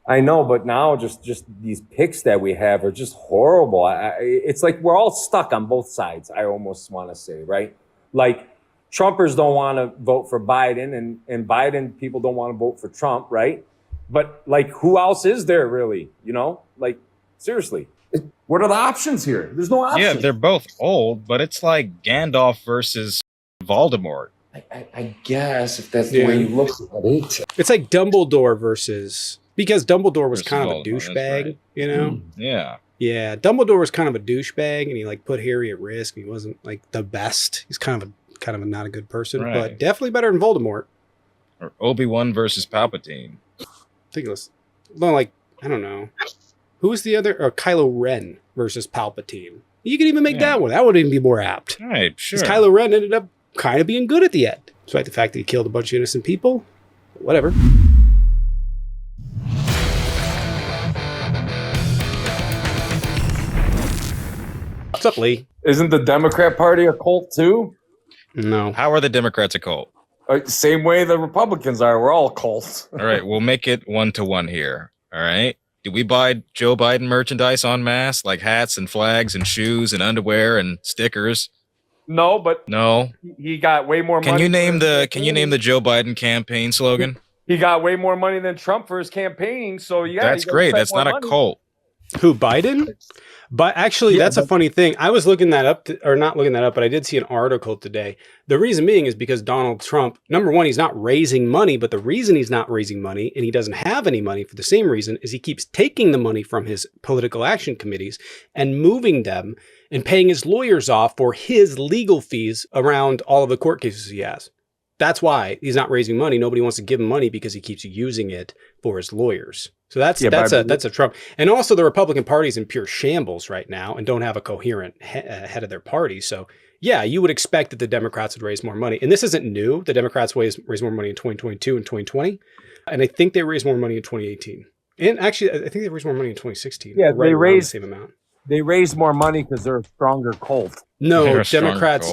I know, but now just these picks that we have are just horrible. It's like we're all stuck on both sides. I almost want to say, right? Like Trumpers don't want to vote for Biden, and Biden people don't want to vote for Trump, right? But like, who else is there really? You know, like seriously, what are the options here? There's no options. Yeah, they're both old, but it's like Gandalf versus Voldemort. I guess if that's the way you look at it, it's like Dumbledore versus. Because Dumbledore was kind of a douchebag, right. you know? Yeah. Yeah, Dumbledore was kind of a douchebag, and he like put Harry at risk. He wasn't like the best. He's kind of a not a good person, Right. but definitely better than Voldemort. Or Obi-Wan versus Palpatine. I think it was like, I don't know. Who was the other? Or Kylo Ren versus Palpatine. You could even make that one. That would even be more apt. All right, sure. Because Kylo Ren ended up kind of being good at the end. Despite the fact that he killed a bunch of innocent people. Whatever. What's up, Lee? Isn't the Democrat Party a cult too? No. How are the Democrats a cult? Same way the Republicans are. We're all cults. All right, we'll make it 1-to-1 here. All right. Do we buy Joe Biden merchandise en masse, like hats and flags and shoes and underwear and stickers? No, but No. he got way more money. Can you name the Joe Biden campaign slogan? He got way more money than Trump for his campaign. So yeah, That's great. That's not a cult. Who, Biden? But actually, that's a funny thing. I was looking that up, or not looking that up, but I did see an article today. The reason being is because Donald Trump, number one, he's not raising money, but the reason he's not raising money, and he doesn't have any money for the same reason, is he keeps taking the money from his political action committees and moving them and paying his lawyers off for his legal fees around all of the court cases he has. That's why he's not raising money. Nobody wants to give him money because he keeps using it for his lawyers. So that's a Trump. And also the Republican Party's in pure shambles right now and don't have a coherent head of their party. So yeah, you would expect that the Democrats would raise more money. And this isn't new. The Democrats raised more money in 2022 and 2020. And I think they raised more money in 2018. And actually, I think they raised more money in 2016. Yeah, right, they raised the same amount. They raise more money because they're a stronger cult. No, Democrats.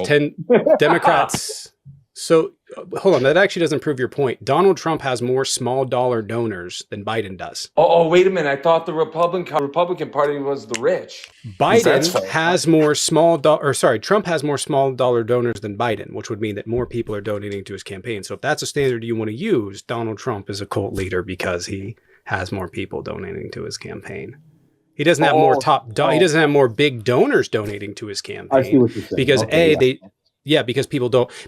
So hold on, that actually doesn't prove your point. Donald Trump has more small dollar donors than Biden does. Oh, wait a minute. I thought the Republican Party was the rich. Biden has more Trump has more small dollar donors than Biden, which would mean that more people are donating to his campaign. So if that's a standard you want to use, Donald Trump is a cult leader because he has more people donating to his campaign. He doesn't have he doesn't have more big donors donating to his campaign. I see what you're saying. Because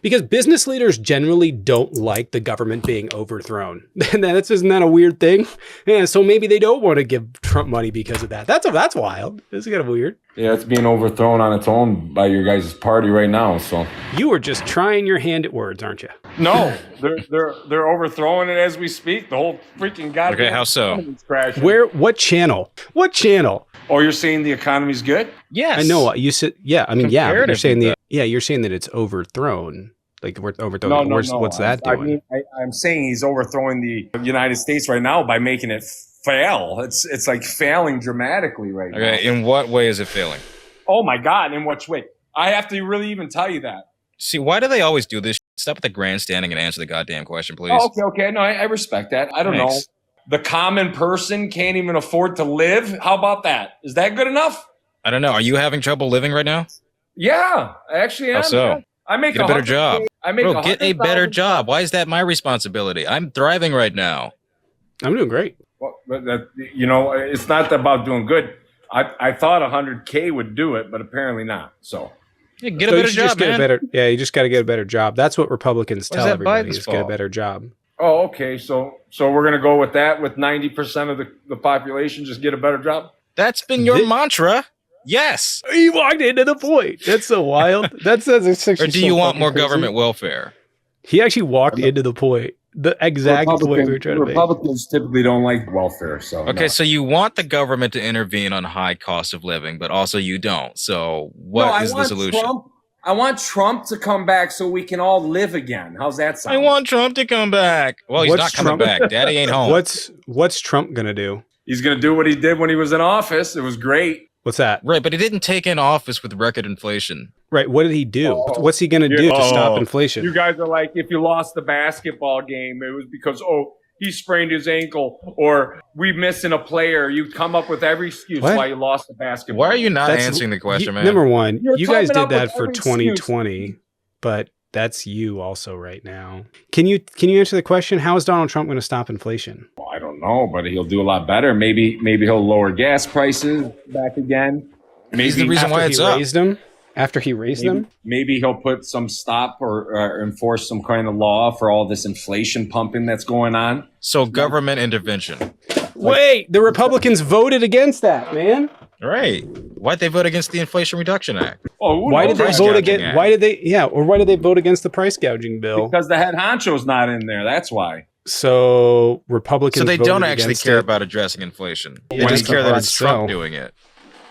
because business leaders generally don't like the government being overthrown. Isn't that a weird thing? Yeah, so maybe they don't want to give Trump money because of that. That's wild. This is kind of weird. Yeah, it's being overthrown on its own by your guys' party right now. So you are just trying your hand at words, aren't you? No, they're overthrowing it as we speak. The whole freaking goddamn. Okay, how so? What channel? What channel? Oh, you're saying the economy's good? Yes. I know. You said, yeah. I mean, yeah. But you're saying you're saying that it's overthrown. Like we're overthrowing. No. What's that doing? I mean, I'm saying he's overthrowing the United States right now by making it fail. It's like failing dramatically right now. Okay, in what way is it failing? Oh my God, in which way? I have to really even tell you that. See, why do they always do this? Stop with the grandstanding and answer the goddamn question, please. Oh, okay. No, I respect that. I don't know. The common person can't even afford to live. How about that? Is that good enough? I don't know. Are you having trouble living right now? Yeah, I actually am. How so? I make get a better job. Get a better 100,000. job. Why is that my responsibility? I'm thriving right now. I'm doing great. Well, it's not about doing good. I thought 100K would do it, but apparently not. So yeah, get a better job, man. You just got to get a better job. That's what Republicans tell everybody is get a better job. Oh, okay. So we're going to go with that with 90% of the population, just get a better job? That's been your mantra. Yes. He walked into the point. That's so wild. Or do you want more government welfare? He actually walked into the point. The exact point we were trying to make. Republicans typically don't like welfare. So so you want the government to intervene on high cost of living, but also you don't. So what is the solution? I want Trump to come back so we can all live again. How's that sound? I want Trump to come back. Well, he's not coming back. Daddy ain't home. What's Trump gonna do? He's gonna do what he did when he was in office. It was great. What's that? Right, but he didn't take in office with record inflation. Right. What did he do? What's he going to do to stop inflation? You guys are like, if you lost the basketball game, it was because, he sprained his ankle, or we missing a player. You come up with every excuse why you lost the basketball. Why are you not answering the question, man? Number one, you guys did coming up that with for every 2020, but that's you also right now. Can you answer the question? How is Donald Trump going to stop inflation? Well, I don't know, but he'll do a lot better. Maybe he'll lower gas prices back again. Maybe He's the reason why it's up. After he raised them? Maybe he'll put some stop or enforce some kind of law for all this inflation pumping that's going on. So government intervention. Wait, the Republicans voted against that, man. Right. Why'd they vote against the Inflation Reduction Act? Oh, why did they vote against? Why did they vote against the price gouging bill? Because the head honcho's not in there. That's why. So Republicans. So they don't actually care about addressing inflation. They just care that it's Trump doing it.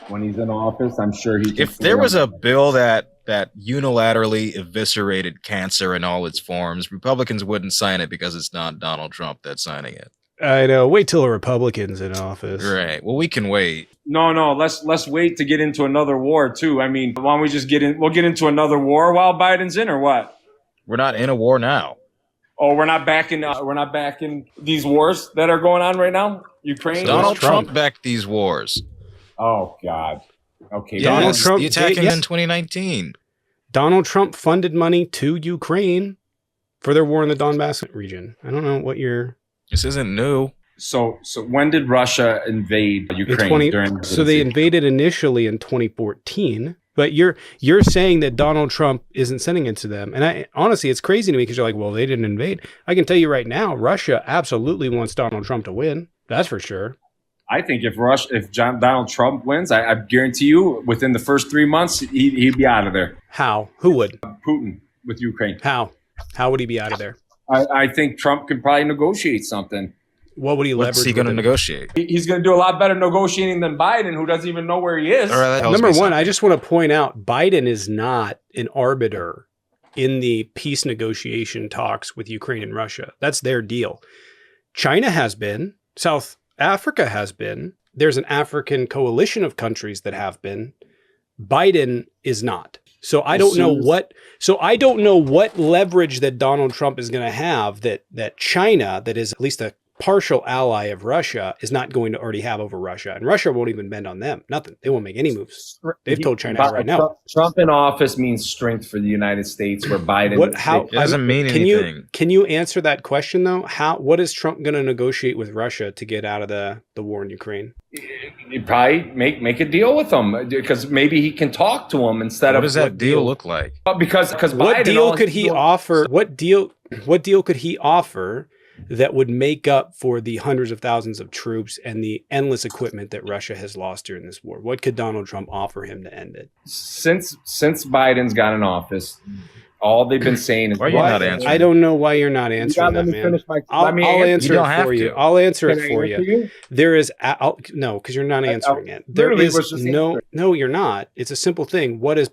When he's in office, I'm sure he. If there was a bill that unilaterally eviscerated cancer in all its forms, Republicans wouldn't sign it because it's not Donald Trump that's signing it. I know. Wait till a Republican's in office. Right. Well, we can wait. No. Let's wait to get into another war too. I mean, why don't we just get in? We'll get into another war while Biden's in, or what? We're not in a war now. Oh, we're not back in these wars that are going on right now. Ukraine. Donald Trump backed these wars. Oh God. Okay. Yes, Donald Trump. The attack in 2019. Donald Trump funded money to Ukraine for their war in the Donbass region. I don't know what you're. This isn't new. So when did Russia invade Ukraine? So they invaded initially in 2014. But you're saying that Donald Trump isn't sending it to them. And honestly, it's crazy to me because you're like, well, they didn't invade. I can tell you right now, Russia absolutely wants Donald Trump to win. That's for sure. I think if Donald Trump wins, I guarantee you within the first 3 months, he'd be out of there. How? Who would? Putin with Ukraine. How would he be out of there? I think Trump can probably negotiate something. What would he leverage? What's he going to negotiate? He's going to do a lot better negotiating than Biden, who doesn't even know where he is. Number one, I just want to point out, Biden is not an arbiter in the peace negotiation talks with Ukraine and Russia. That's their deal. China has been. South Africa has been. There's an African coalition of countries that have been. Biden is not. So I don't know what leverage that Donald Trump is going to have that China, that is at least a partial ally of Russia, is not going to already have over Russia. And Russia won't even bend on them. Nothing. They won't make any moves. They've told China right now. Trump in office means strength for the United States, where Biden it doesn't mean anything. Can you answer that question though? What is Trump going to negotiate with Russia to get out of the war in Ukraine? He'd probably make a deal with them, because maybe he can talk to them instead of. What does that deal look like? Because what Biden, deal could he offer? What deal could he offer that would make up for the hundreds of thousands of troops and the endless equipment that Russia has lost during this war? What could Donald Trump offer him to end it? Since Biden's got in office, all they've been saying is, why are you not answering? I don't know why you're not answering that, man. I'll answer it for you. I'll answer it for you. There is no, because you're not answering it. There is no, you're not. It's a simple thing. What is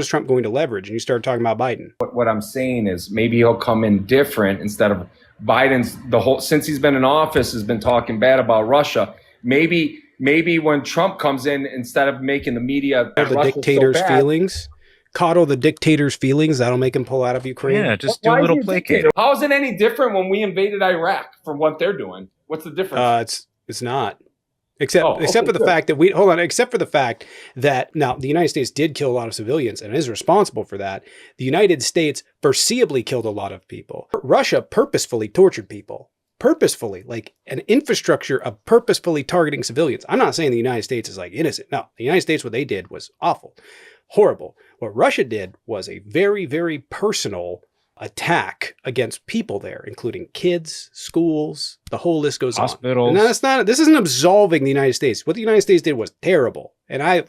Trump going to leverage? And you start talking about Biden. What I'm saying is, maybe he'll come in different instead of Biden's since he's been in office has been talking bad about Russia. Maybe when Trump comes in, instead of making the media the dictator's feelings, coddle the dictator's feelings, that'll make him pull out of Ukraine. Yeah, just do a little placate. How is it any different when we invaded Iraq from what they're doing? What's the difference? It's not. Except for the fact that except for the fact that now the United States did kill a lot of civilians and is responsible for that. The United States foreseeably killed a lot of people. Russia purposefully tortured people. Purposefully, like an infrastructure of purposefully targeting civilians. I'm not saying the United States is like innocent. No, the United States, what they did was awful, horrible. What Russia did was a very, very personal attack against people there, including kids, schools, the whole list goes hospitals. On. This isn't absolving the United States. What the United States did was terrible. And I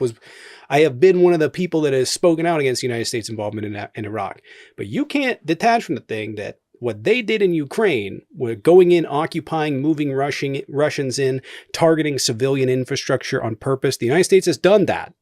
have been one of the people that has spoken out against the United States involvement in Iraq. But you can't detach from the thing that what they did in Ukraine, were going in, occupying, moving Russians in, targeting civilian infrastructure on purpose. The United States has done that,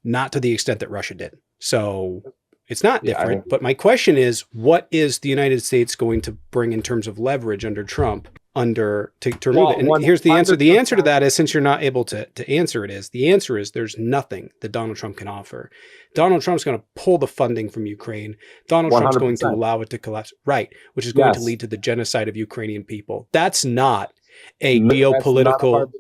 not to the extent that Russia did. So it's not different. But my question is, what is the United States going to bring in terms of leverage under Trump to remove it. And here's the answer. The answer to that is, since you're not able to answer it, is the answer is there's nothing that Donald Trump can offer. Donald Trump's going to pull the funding from Ukraine. Donald Trump's going to allow it to collapse. Right. Which is going to lead to the genocide of Ukrainian people. That's not a geopolitical.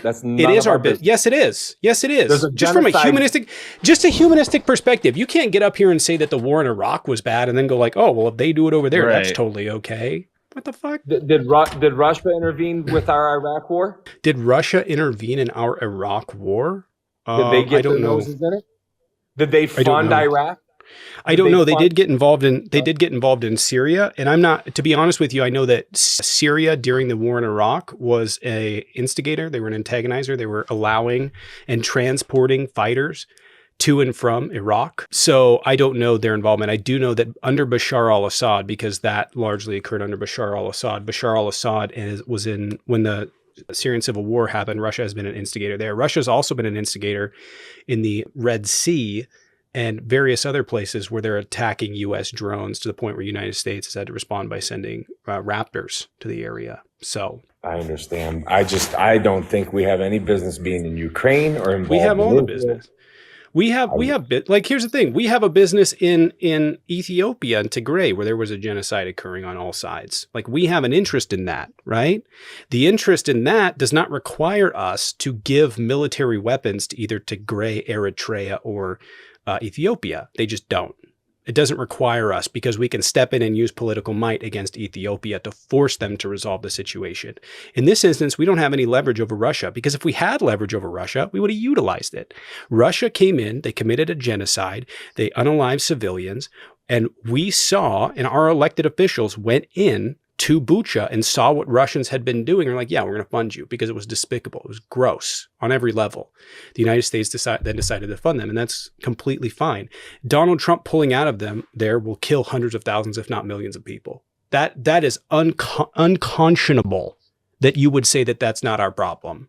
That's it is our business. Yes, it is. Yes, it is. Just from a humanistic perspective, you can't get up here and say that the war in Iraq was bad and then go like, oh, well, if they do it over there, that's totally okay. What the fuck? Did Russia intervene with our Iraq war? Did Russia intervene in our Iraq war? Did they get their noses in it? Did they fund Iraq? I don't know. They did get involved in Syria, and I'm not, to be honest with you, I know that Syria during the war in Iraq was a instigator. They were an antagonizer. They were allowing and transporting fighters to and from Iraq. So I don't know their involvement. I do know that under Bashar al-Assad, because that largely occurred under Bashar al-Assad was in, when the Syrian civil war happened, Russia has been an instigator there. Russia's also been an instigator in the Red Sea and various other places where they're attacking U.S. drones, to the point where the United States has had to respond by sending Raptors to the area. So I understand. I don't think we have any business being in Ukraine or involved. We have all the business. Like, here's the thing. We have a business in Ethiopia and Tigray, where there was a genocide occurring on all sides. Like, we have an interest in that, right? The interest in that does not require us to give military weapons to either Tigray, Eritrea, or Ethiopia. They just don't. It doesn't require us, because we can step in and use political might against Ethiopia to force them to resolve the situation. In this instance, we don't have any leverage over Russia, because if we had leverage over Russia, we would have utilized it. Russia came in, they committed a genocide, they unalived civilians, and we saw, and our elected officials went in to Bucha and saw what Russians had been doing. They're like, yeah, we're going to fund you, because it was despicable. It was gross on every level. The United States then decided to fund them, and that's completely fine. Donald Trump pulling out of them there will kill hundreds of thousands, if not millions of people. That is unconscionable that you would say that that's not our problem.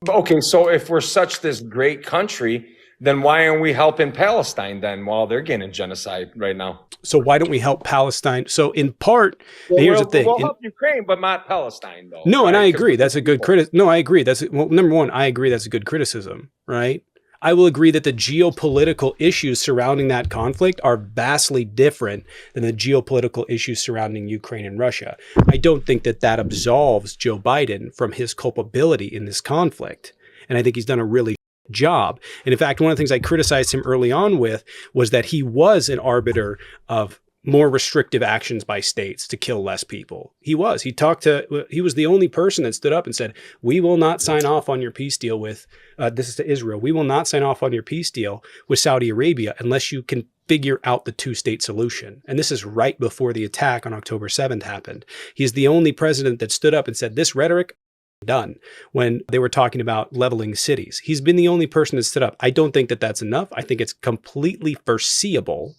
Okay, so if we're such this great country, then why aren't we helping Palestine then while they're getting genocide right now? So why don't we help Palestine? So in part, here's the thing. We'll help Ukraine, but not Palestine, though. No, right? And I agree. That's a good criticism. No, I agree. Number one, I agree that's a good criticism, right? I will agree that the geopolitical issues surrounding that conflict are vastly different than the geopolitical issues surrounding Ukraine and Russia. I don't think that absolves Joe Biden from his culpability in this conflict. And I think he's done a really job. And in fact, one of the things I criticized him early on with was that he was an arbiter of more restrictive actions by states to kill less people. He was the only person that stood up and said, we will not sign off on your peace deal with, this is to Israel, we will not sign off on your peace deal with Saudi Arabia unless you can figure out the two-state solution. And this is right before the attack on October 7th happened. He's the only president that stood up and said, this rhetoric, done, when they were talking about leveling cities. He's been the only person that stood up. I don't think that that's enough. I think it's completely foreseeable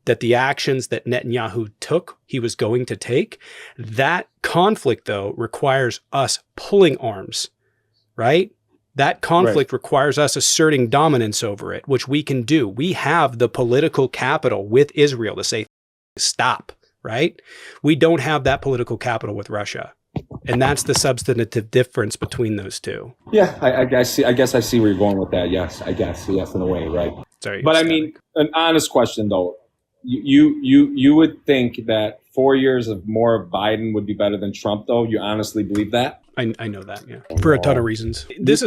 that the actions that Netanyahu took, he was going to take. That conflict, though, requires us pulling arms, right? That conflict requires us asserting dominance over it, which we can do. We have the political capital with Israel to say, stop, right? We don't have that political capital with Russia. And that's the substantive difference between those two. Yeah, I guess I see where you're going with that. Yes, I guess. Yes, in a way, right? Sorry, but I mean, an honest question though. You would think that 4 years of more Biden would be better than Trump, though? You honestly believe that? I know that, yeah, for a ton of reasons. This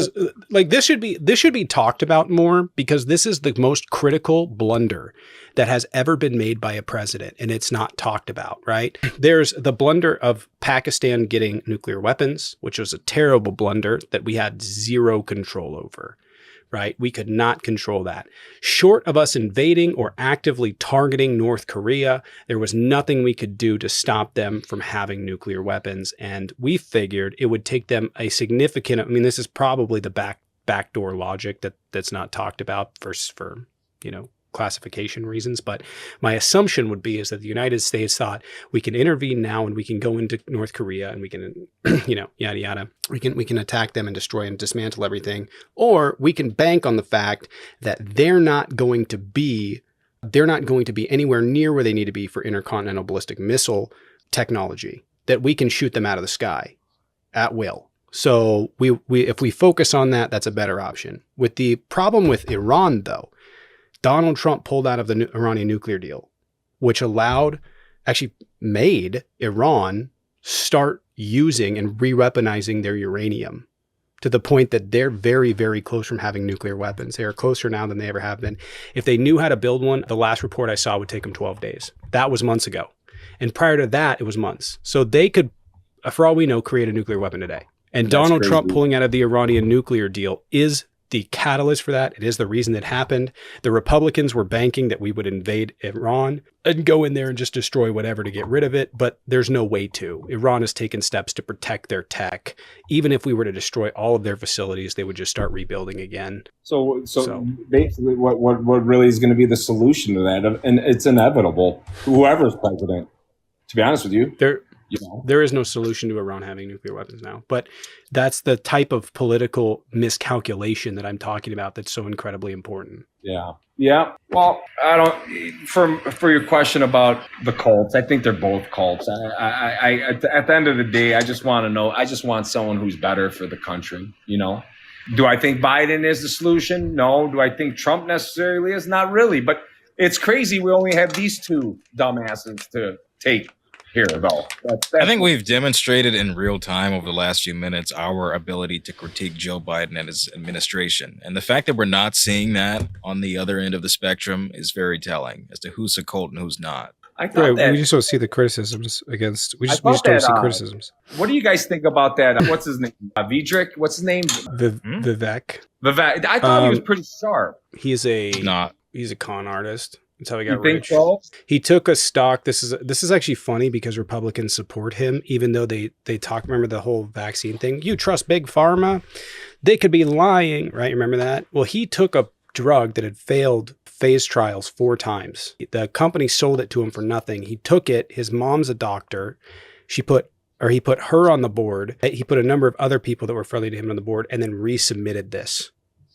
should be talked about more, because this is the most critical blunder that has ever been made by a president, and it's not talked about, right? There's the blunder of Pakistan getting nuclear weapons, which was a terrible blunder that we had zero control over. Right? We could not control that. Short of us invading or actively targeting North Korea, there was nothing we could do to stop them from having nuclear weapons. And we figured it would take them a significant, I mean, this is probably the backdoor logic that's not talked about for classification reasons. But my assumption would be is that the United States thought we can intervene now and we can go into North Korea and we can, yada, yada. We can attack them and destroy and dismantle everything. Or we can bank on the fact that they're not going to be anywhere near where they need to be for intercontinental ballistic missile technology, that we can shoot them out of the sky. at will. So we if we focus on that, that's a better option. With the problem with Iran, though, Donald Trump pulled out of the Iranian nuclear deal, which actually made Iran start using and re-weaponizing their uranium to the point that they're very, very close from having nuclear weapons. They are closer now than they ever have been. If they knew how to build one, the last report I saw would take them 12 days. That was months ago. And prior to that, it was months. So they could, for all we know, create a nuclear weapon today. And Donald Trump pulling out of the Iranian nuclear deal is the catalyst for that. It is the reason it happened. The Republicans were banking that we would invade Iran and go in there and just destroy whatever to get rid of it. But there's no way to. Iran has taken steps to protect their tech. Even if we were to destroy all of their facilities, they would just start rebuilding again. So basically what really is going to be the solution to that? And it's inevitable. Whoever's president, to be honest with you. There is no solution to Iran having nuclear weapons now, but that's the type of political miscalculation that I'm talking about that's so incredibly important. Yeah. Well, I don't. For your question about the cults, I think they're both cults. I at the end of the day, I just want to know. I just want someone who's better for the country. Do I think Biden is the solution? No. Do I think Trump necessarily is? Not really. But it's crazy. We only have these two dumbasses to take here, though. I think we've demonstrated in real time over the last few minutes our ability to critique Joe Biden and his administration. And the fact that we're not seeing that on the other end of the spectrum is very telling as to who's a cult and who's not. We just don't see the criticisms against. We just don't see criticisms. What do you guys think about that? What's his name? Vidrick? Vivek. Vivek. I thought he was pretty sharp. He's a con artist. That's how he got rich. So? He took a stock. This is actually funny because Republicans support him, even though they talk. Remember the whole vaccine thing? You trust big pharma? They could be lying, right? Remember that? Well, he took a drug that had failed phase trials 4 times. The company sold it to him for nothing. He took it. His mom's a doctor. He put her on the board. He put a number of other people that were friendly to him on the board, and then resubmitted this.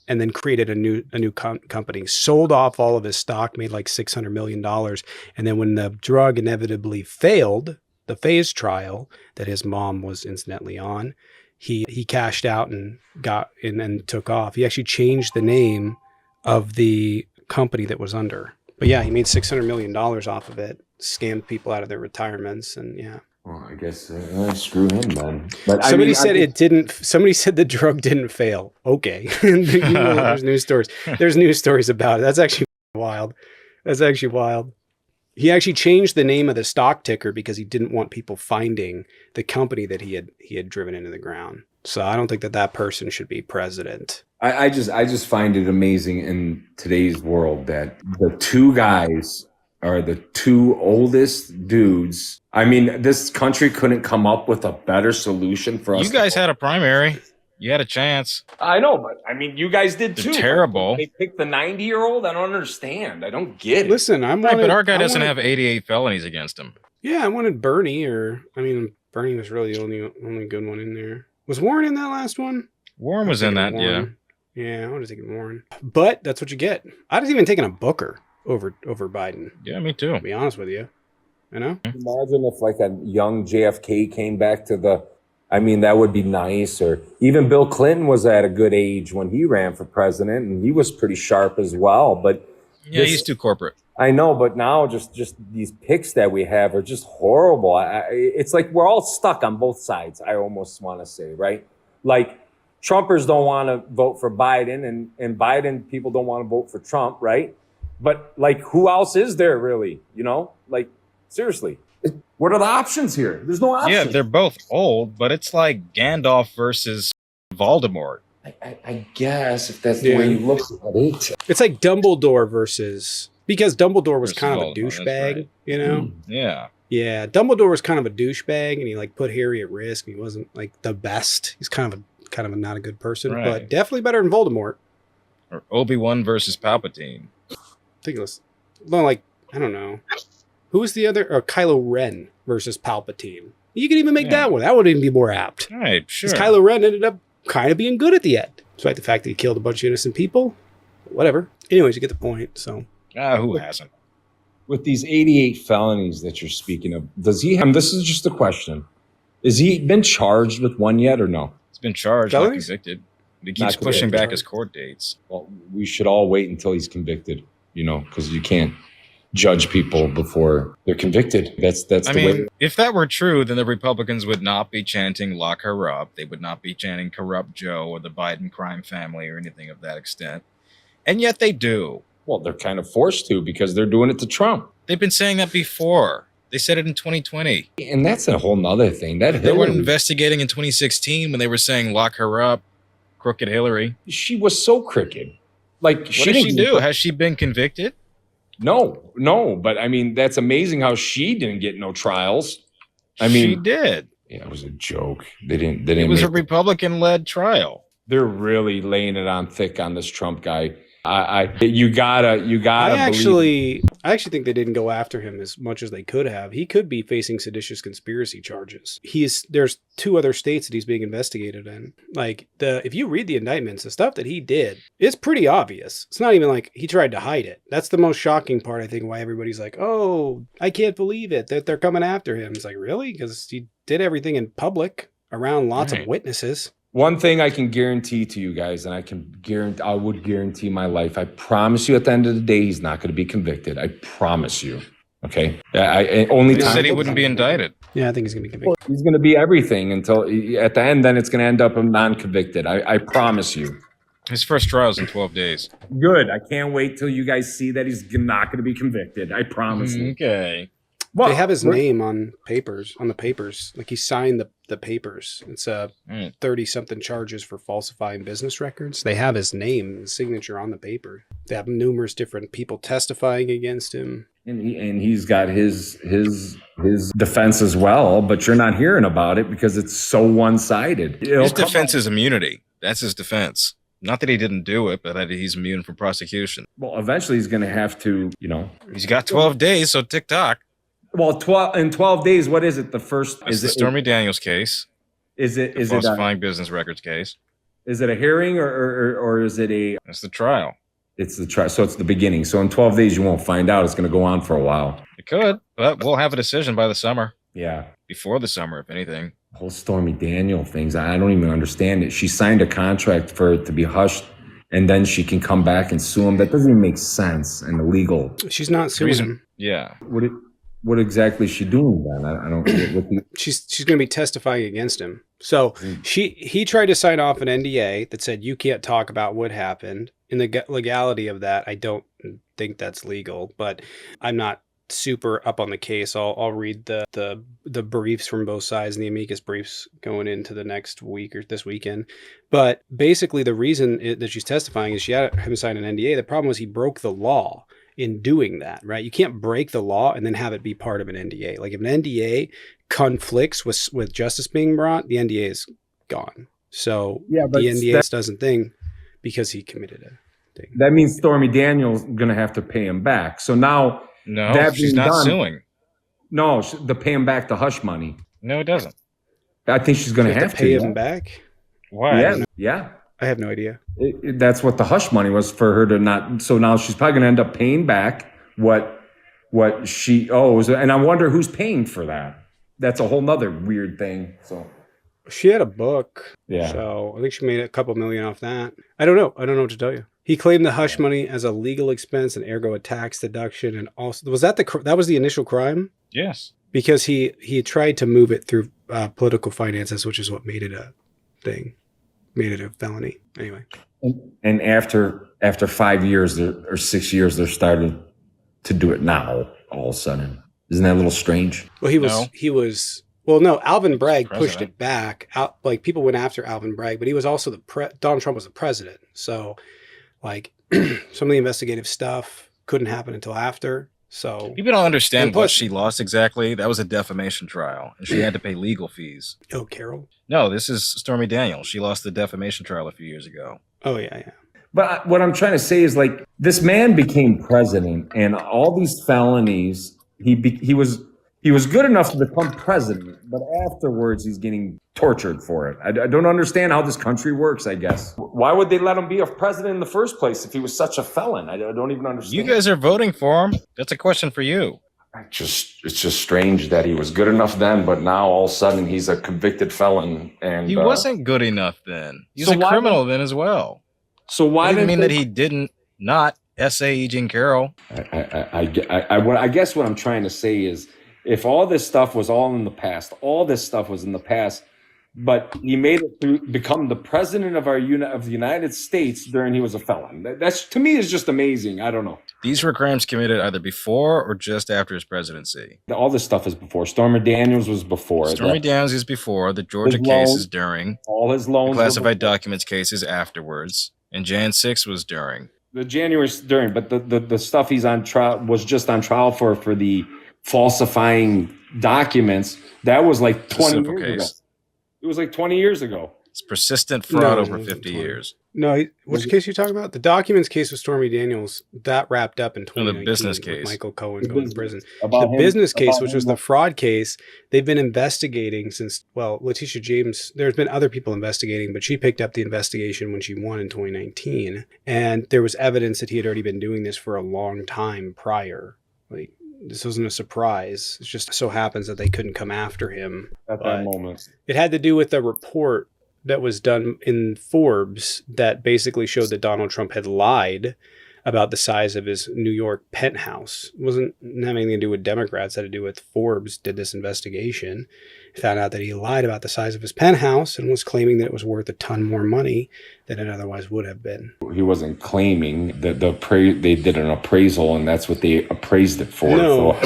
And then created a new company, sold off all of his stock, made like $600 million. And then when the drug inevitably failed, the phase trial that his mom was incidentally on, he cashed out and got in and took off. He actually changed the name of the company that was under. But yeah, he made $600 million off of it, scammed people out of their retirements, and yeah. Well, I guess screw him then. But somebody said it didn't. Somebody said the drug didn't fail. Okay, there's news stories. There's news stories about it. That's actually wild. He actually changed the name of the stock ticker because he didn't want people finding the company that he had driven into the ground. So I don't think that person should be president. I just find it amazing in today's world that the two guys are the two oldest dudes. I mean, this country couldn't come up with a better solution for us. You guys had a primary. You had a chance. I know, but I mean, you guys did too. They're terrible. They picked the 90-year-old. I don't understand. I don't get it. Listen, but our guy doesn't have 88 felonies against him. Yeah, I wanted Bernie, Bernie was really the only good one in there. Was Warren in that last one? Warren was in that, Warren. Yeah. I would have taken Warren. But that's what you get. I'd have even taken a Booker over Biden. Yeah, me too. To be honest with you. Imagine if like a young JFK came back to that would be nice. Or even Bill Clinton was at a good age when he ran for president, and he was pretty sharp as well. But yeah, he's too corporate. I know, but now just these picks that we have are just horrible. It's like we're all stuck on both sides. I almost want to say, right? Like Trumpers don't want to vote for Biden, and Biden people don't want to vote for Trump, right? But like, who else is there really? Like seriously, what are the options here? There's no options. Yeah, they're both old, but it's like Gandalf versus Voldemort. I guess if that's the way you look at it. It's like Dumbledore because Dumbledore was kind of a douchebag, right. Yeah. Yeah, Dumbledore was kind of a douchebag, and he like put Harry at risk. He wasn't like the best. He's kind of a not a good person, but definitely better than Voldemort. Or Obi-Wan versus Palpatine. I don't know. Who was the other? Or Kylo Ren versus Palpatine. You could even make that one. That would even be more apt. All right, sure. Because Kylo Ren ended up kind of being good at the end, despite the fact that he killed a bunch of innocent people. Whatever. Anyways, you get the point. So. Who hasn't? With these 88 felonies that you're speaking of, does he have? This is just a question. Has he been charged with one yet or no? He's been charged, not Felonies? convicted. He Not keeps pushing convicted. back his court dates. Well, we should all wait until he's convicted, because you can't judge people before they're convicted. That's I the mean, way. if that were true, then the Republicans would not be chanting "lock her up." They would not be chanting "corrupt Joe" or the Biden crime family or anything of that extent. And yet they do. Well, they're kind of forced to because they're doing it to Trump. They've been saying that before. They said it in 2020. And that's a whole nother thing. That They were Hillary, investigating in 2016 when they were saying "lock her up," crooked Hillary. she was so crooked. Like, What did she didn't- do? Has she been convicted? No. But I mean, that's amazing how she didn't get no trials. I She mean, did. yeah, it was a joke. They didn't. It was a make- Republican-led trial. They're really laying it on thick on this Trump guy. You gotta I believe. actually think they didn't go after him as much as they could have. He could be facing seditious conspiracy charges. There's 2 other states that he's being investigated in. Like if you read the indictments, the stuff that he did, it's pretty obvious. It's not even like he tried to hide it. That's the most shocking part, I think, why everybody's like, "Oh, I can't believe it that they're coming after him." It's like, really? Because he did everything in public around lots of Right. witnesses. One thing I can guarantee to you guys, and I would guarantee my life. I promise you, at the end of the day, he's not going to be convicted. I promise you. Okay. Only He time said he wouldn't be indicted. Yeah, I think he's gonna be convicted. he's going to be everything until at the end. Then it's going to end up non-convicted. I promise you. His first trial is in 12 days. Good. I can't wait till you guys see that he's not going to be convicted. I promise you. Okay. Well, They have his name on the papers. Like he signed the papers. It's 30-something charges for falsifying business records. They have his name, his signature on the paper. They have numerous different people testifying against him. And he's got his defense as well, but you're not hearing about it because it's so one-sided. His defense is immunity. That's his defense. Not that he didn't do it, but that he's immune from prosecution. Well, eventually he's going to have to, He's got 12 days, so tick-tock. Well, 12 days. What is it? The first It's the Stormy Daniels case. Is it Falsifying business records case. is it a hearing or is it a? That's the trial. It's the trial. So it's the beginning. So in 12 days you won't find out. It's going to go on for a while. It could, but we'll have a decision by the summer. Yeah. Before the summer, if anything. Whole Stormy Daniel things. I don't even understand it. She signed a contract for it to be hushed, and then she can come back and sue him. That doesn't even make sense and illegal. She's not suing him. Yeah. What exactly is she doing then? I don't. She's going to be testifying against him. So he tried to sign off an NDA that said you can't talk about what happened. In the legality of that, I don't think that's legal, but I'm not super up on the case. I'll read the briefs from both sides and the amicus briefs going into the next week or this weekend. But basically, the reason that she's testifying is she had him sign an NDA. The problem was he broke the law in doing that, right? You can't break the law and then have it be part of an NDA. Like if an NDA conflicts with justice being brought, the NDA is gone. So Yeah, but the NDA doesn't thing because he committed a thing. That means Stormy Daniels going to have to pay him back. So now, No, that she's being not done- suing. no, to pay him back the hush money. No, it doesn't. I think she's going You to have pay to. him back. Why? Yeah. I have no idea. That's what the hush money was for her to not. So now she's probably going to end up paying back what she owes, and I wonder who's paying for that. That's a whole nother weird thing. So She had a book. Yeah. So I think she made a couple million off that. I don't know. I don't know what to tell you. He claimed the hush money as a legal expense and ergo a tax deduction. And also, was that that was the initial crime? Yes. Because he tried to move it through political finances, which is what made it a thing, made it a felony. Anyway. and after 5 years or 6 years, they're starting to do it now. All of a sudden, isn't that a little strange? Well, he was. Well, no, Alvin Bragg pushed President. it back. Like people went after Alvin Bragg, but he was also Donald Trump was the president. So, like some of the investigative stuff couldn't happen until after. So People don't understand And plus- what she lost exactly. That was a defamation trial, and she had to pay legal fees. oh, Carol. No, this is Stormy Daniels. She lost the defamation trial a few years ago. Oh yeah. But what I'm trying to say is, like, this man became president, and all these felonies. He was good enough to become president, but afterwards he's getting tortured for it. I don't understand how this country works, I guess. Why would they let him be a president in the first place if he was such a felon? I don't even understand. You guys are voting for him. That's a question for you. It's just strange that he was good enough then, but now all of a sudden he's a convicted felon. And He wasn't good enough then. He's So a why criminal then as well. So why That didn't didn't mean that he didn't not S.A. Jean Carroll. I guess what I'm trying to say is, if all this stuff was all in the past, but he made it through, become the president of the United States during he was a felon. That's, to me, is just amazing. I don't know. These were crimes committed either before or just after his presidency. All this stuff is before. Stormy Daniels was before. Stormy Daniels is before. The Georgia case is during. All his loans. The classified documents case is afterwards. And Jan 6 was during. The January's during, but the stuff he's on trial was just on trial for the falsifying documents. That was like 20 years ago. It was like 20 years ago. It's persistent fraud over 50 years. No, which case are you talking about? The documents case with Stormy Daniels, that wrapped up in 2019. The business case. With Michael Cohen going to prison. The business case, which was the fraud case, they've been investigating since, well, Letitia James, there's been other people investigating, but she picked up the investigation when she won in 2019. And there was evidence that he had already been doing this for a long time prior. Like, this wasn't a surprise. It just so happens that they couldn't come after him at that moment. It had to do with a report that was done in Forbes that basically showed that Donald Trump had lied about the size of his New York penthouse. It wasn't having anything to do with Democrats. It had to do with Forbes did this investigation, found out that he lied about the size of his penthouse and was claiming that it was worth a ton more money than it otherwise would have been. He wasn't claiming that they did an appraisal and that's what they appraised it for.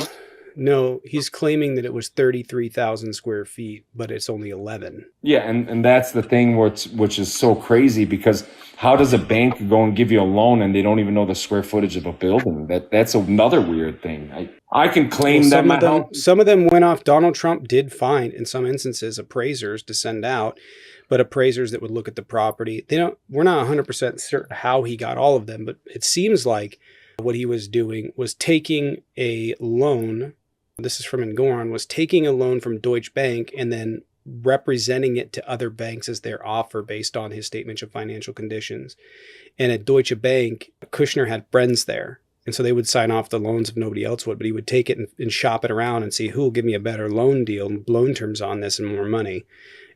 No, he's claiming that it was 33,000 square feet, but it's only 11. Yeah, and that's the thing which is so crazy, because how does a bank go and give you a loan and they don't even know the square footage of a building? That's another weird thing. I can claim that some of them went off. Donald Trump did find, in some instances, appraisers to send out, but appraisers that would look at the property. We're not 100% certain how he got all of them, but it seems like what he was doing was taking a loan. This is from Ngoran, was taking a loan from Deutsche Bank and then representing it to other banks as their offer based on his statements of financial conditions. And at Deutsche Bank, Kushner had friends there. And so they would sign off the loans if nobody else would, but he would take it and shop it around and see who will give me a better loan deal, loan terms on this and more money.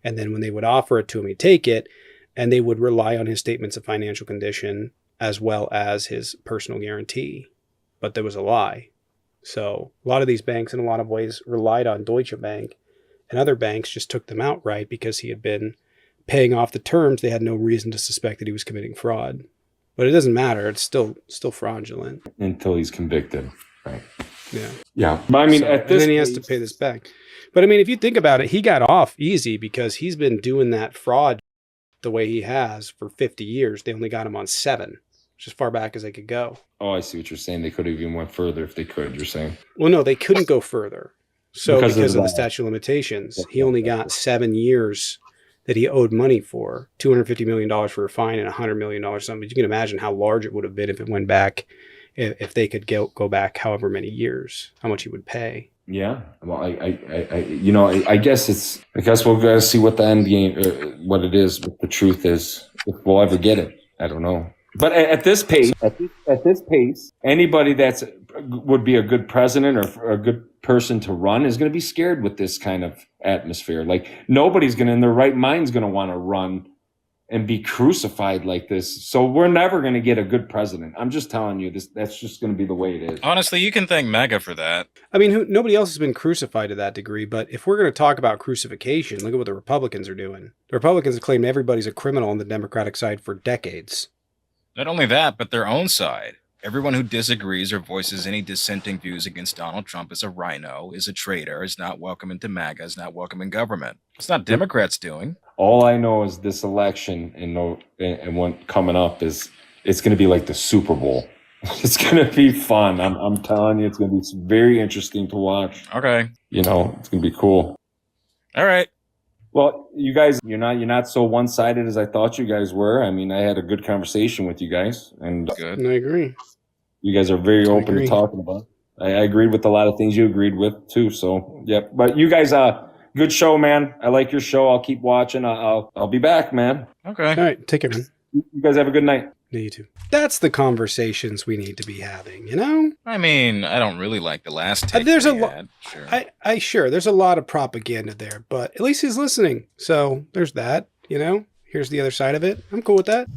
And then when they would offer it to him, he'd take it, and they would rely on his statements of financial condition as well as his personal guarantee. But there was a lie. So a lot of these banks in a lot of ways relied on Deutsche Bank, and other banks just took them outright because he had been paying off the terms. They had no reason to suspect that he was committing fraud. But it doesn't matter. It's still fraudulent. Until he's convicted. Right. Yeah. Yeah. But I mean, at this and then he has to pay this back. But I mean, if you think about it, he got off easy because he's been doing that fraud the way he has for 50 years. They only got him on 7. As far back as they could go. Oh, I see what you're saying. They could have even went further if they could, you're saying. Well, no, they couldn't go further. So because of the statute of limitations, he only got 7 years that he owed money for, $250 million for a fine and $100 million something. You can imagine how large it would have been if it went back, if they could go back however many years, how much he would pay. Yeah. Well, I guess we'll gotta see what the end game, what it is, what the truth is, if we'll ever get it. I don't know. But at this pace, anybody would be a good president or a good person to run is going to be scared with this kind of atmosphere. Like, nobody's in their right mind's going to want to run and be crucified like this. So we're never going to get a good president. I'm just telling you this. That's just going to be the way it is. Honestly, you can thank MAGA for that. I mean, nobody else has been crucified to that degree. But if we're going to talk about crucifixion, look at what the Republicans are doing. The Republicans have claimed everybody's a criminal on the Democratic side for decades. Not only that, but their own side. Everyone who disagrees or voices any dissenting views against Donald Trump is a rhino, is a traitor, is not welcome into MAGA, is not welcome in government. It's not Democrats doing. All I know is this election and what coming up is it's going to be like the Super Bowl. It's going to be fun. I'm telling you, it's going to be very interesting to watch. Okay. It's going to be cool. All right. Well, you guys, you're not so one-sided as I thought you guys were. I mean, I had a good conversation with you guys, and good. I agree. You guys are very open to talking about. I agreed with a lot of things you agreed with too. So, yep. But you guys, good show, man. I like your show. I'll keep watching. I'll be back, man. Okay. All right. Take care, man. You guys have a good night. Me too. That's the conversations we need to be having, you know? I mean, I don't really like the last take There's that a he lot. had. Sure. Sure, there's a lot of propaganda there, but at least he's listening. So there's that, you know? Here's the other side of it. I'm cool with that.